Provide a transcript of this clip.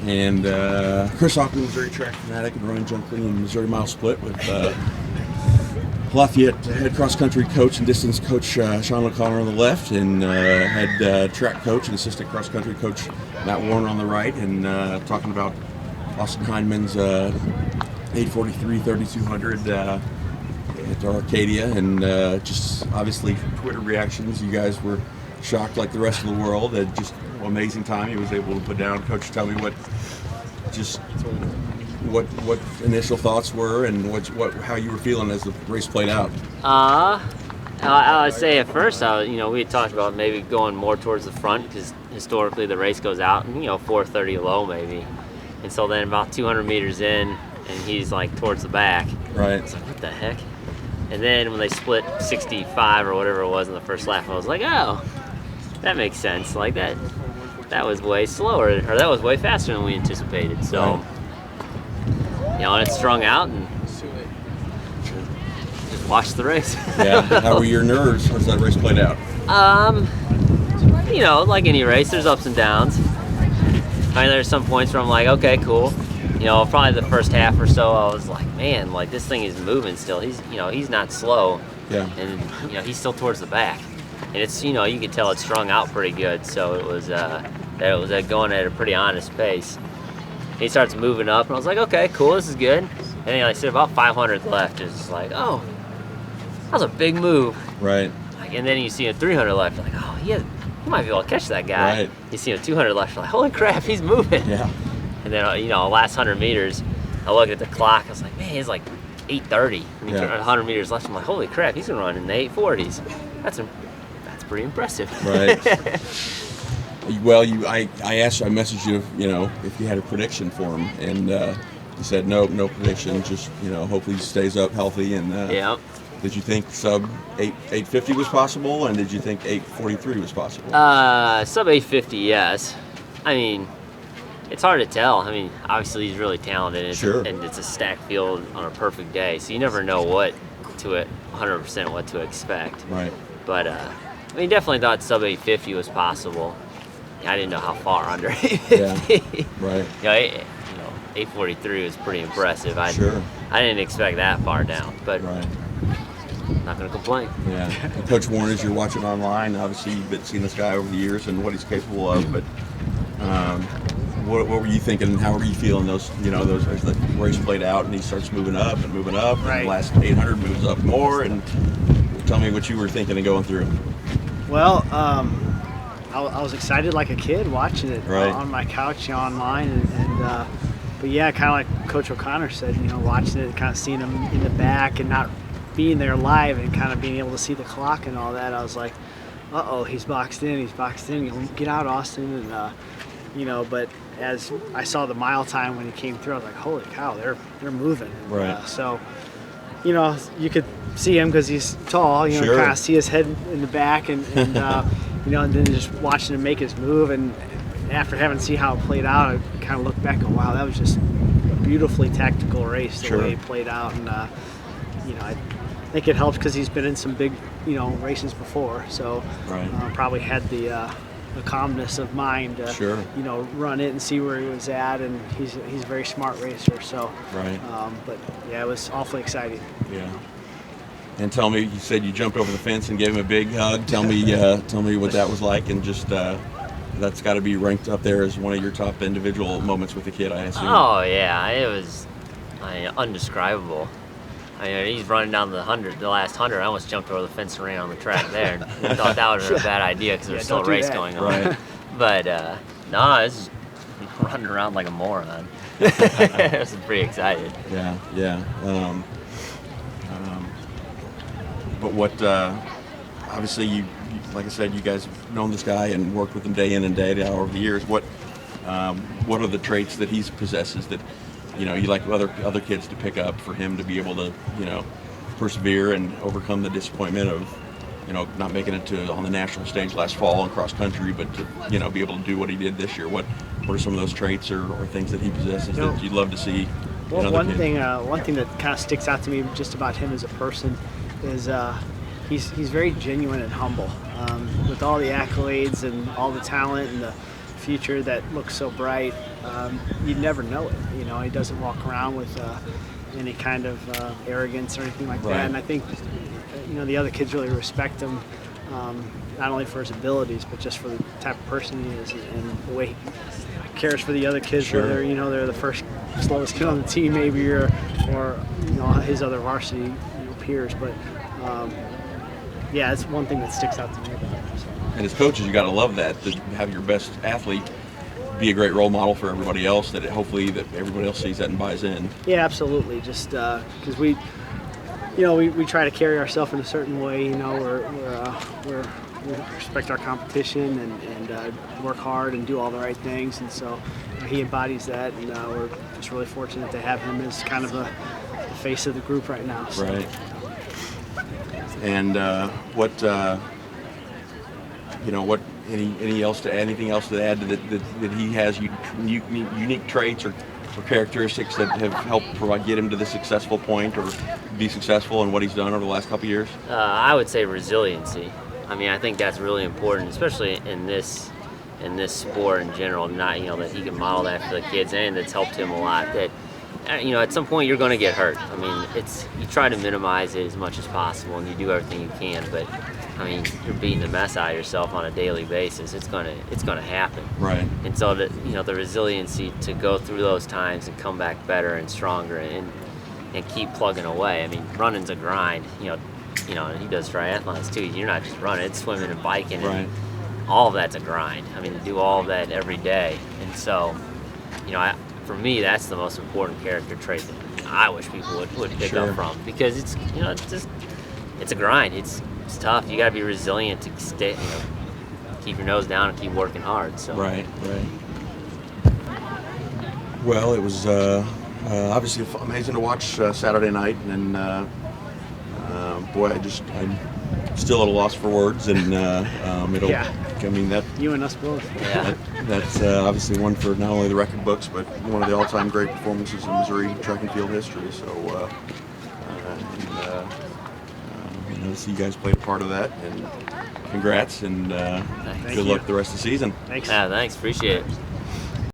And Chris Hoffman, Missouri track fanatic, and Ryan Junkley in Missouri mile split with Lafayette head cross-country coach and distance coach Sean O'Connor on the left, and head track coach and assistant cross-country coach Matt Warren on the right, and talking about Austin Hindman's 8:43 3200 at Arcadia, and just obviously Twitter reactions. You guys were shocked like the rest of the world. Just amazing time he was able to put down. Coach, tell me what initial thoughts were, and how you were feeling as the race played out. I would say at first, we had talked about maybe going more towards the front, because historically the race goes out, 4:30 low maybe, and so then about 200 meters in, and he's like towards the back. Right. It's like, what the heck? And then when they split 65 or whatever it was in the first lap, I was like, oh, that makes sense. Like that was way slower, or that was way faster than we anticipated. So. Right. And it's strung out, and just watch the race. Yeah. How were your nerves as that race played out? Like any race, there's ups and downs. There's some points where I'm like, okay, cool. Probably the first half or so, I was like, man, like this thing is moving still. He's not slow. Yeah. And he's still towards the back, and it's you can tell it's strung out pretty good. So it was going at a pretty honest pace. He starts moving up, and I was like, okay, cool, this is good. And then I said about 500 left. It's just like, oh, that was a big move. Right. And then you see a 300 left. You're like, oh, he might be able to catch that guy. Right. You see a 200 left. You're like, holy crap, he's moving. Yeah. And then, last 100 meters, I looked at the clock. I was like, man, he's like 8:30. And he turned 100 meters left. I'm like, holy crap, he's going to run in the 8:40s. That's pretty impressive. Right. Well, I messaged you, if you had a prediction for him, and you said no prediction, just hopefully he stays up healthy. And yeah. Did you think sub 850 was possible, and did you think 843 was possible? Sub 850, yes. I mean, it's hard to tell. I mean, obviously he's really talented, Sure. And it's a stacked field on a perfect day, so you never know 100% what to expect. Right. But definitely thought sub 850 was possible. I didn't know how far under 850. Yeah, right. 843 was pretty impressive. Sure. I didn't expect that far down, but right. Not going to complain. Yeah. And Coach Warren, as you're watching online, obviously you've been seeing this guy over the years and what he's capable of, but what were you thinking, and how were you feeling those as the race played out and he starts moving up, right. and the last 800 moves up more, and tell me what you were thinking and going through. Well, I was excited like a kid watching it right. on my couch online, but yeah, kind of like Coach O'Connor said, watching it, kind of seeing him in the back and not being there live and kind of being able to see the clock and all that, I was like, uh-oh, he's boxed in, get out, Austin, and but as I saw the mile time when he came through, I was like, holy cow, they're moving. And, right. So, you could see him because he's tall, Sure. kind of see his head in the back, and and then just watching him make his move, and after having seen how it played out, I kind of looked back and wow, that was just a beautifully tactical race the Sure. way it played out, and I think it helps because he's been in some big races before, so right. Probably had the calmness of mind to Sure. run it and see where he was at, and he's a very smart racer, so right. But yeah, it was awfully exciting. Yeah. And tell me, you said you jumped over the fence and gave him a big hug. Tell me what that was like, and just that's got to be ranked up there as one of your top individual moments with the kid, I assume. Oh yeah, it was undescribable. He's running down the last 100. I almost jumped over the fence and ran on the track there. I thought that would have been a bad idea because there's still a race going on. Right. But no, it's running around like a moron. I was pretty excited. Yeah. But what? Obviously, you like I said, you guys have known this guy and worked with him day in and day out over the years. What are the traits that he possesses that you like other kids to pick up for him to be able to persevere and overcome the disappointment of not making it on the national stage last fall in cross country, but to be able to do what he did this year? What are some of those traits or things that he possesses that you'd love to see? Well, one thing that kind of sticks out to me just about him as a person is he's very genuine and humble. With all the accolades and all the talent and the future that looks so bright, you'd never know it. You know, he doesn't walk around with any kind of arrogance or anything like Right. that. And I think, you know, the other kids really respect him, not only for his abilities, but just for the type of person he is and the way he cares for the other kids. Sure. Whether, you know, they're the first slowest kid on the team maybe, or you know, his other varsity, you know, peers. But yeah, it's one thing that sticks out to me about him. So. And as coaches, you got to love that, to have your best athlete be a great role model for everybody else, that hopefully that everybody else sees that and buys in. Yeah, absolutely. Just because we try to carry ourselves in a certain way. You know, we respect our competition and work hard and do all the right things. And so he embodies that, and we're just really fortunate to have him as kind of the face of the group right now. So. Right. And anything else to add that he has unique traits or characteristics that have helped get him to the successful point or be successful in what he's done over the last couple of years? I would say resiliency. I mean, I think that's really important, especially in this sport in general. Not, you know, that he can model that for the kids, and it's helped him a lot. That, you know, at some point you're going to get hurt. I mean, you try to minimize it as much as possible, and you do everything you can. But I mean, you're beating the mess out of yourself on a daily basis. It's gonna happen. Right. And so the resiliency to go through those times and come back better and stronger and keep plugging away. I mean, running's a grind. You know, and he does triathlons too. You're not just running; it's swimming and biking, Right. and all of that's a grind. I mean, to do all of that every day, and so, you know, for me, that's the most important character trait that I wish people would pick Sure. up from, because it's a grind. It's tough. You got to be resilient to stay, keep your nose down and keep working hard. So. Right. Well, it was obviously amazing to watch Saturday night, and boy, I'm still at a loss for words, and it'll. Yeah. I mean that. You and us both. Yeah. That's obviously one for not only the record books, but one of the all-time great performances in Missouri track and field history. So, so you guys played a part of that, and congrats, and good luck the rest of the season. Thanks. Yeah, thanks. Appreciate it.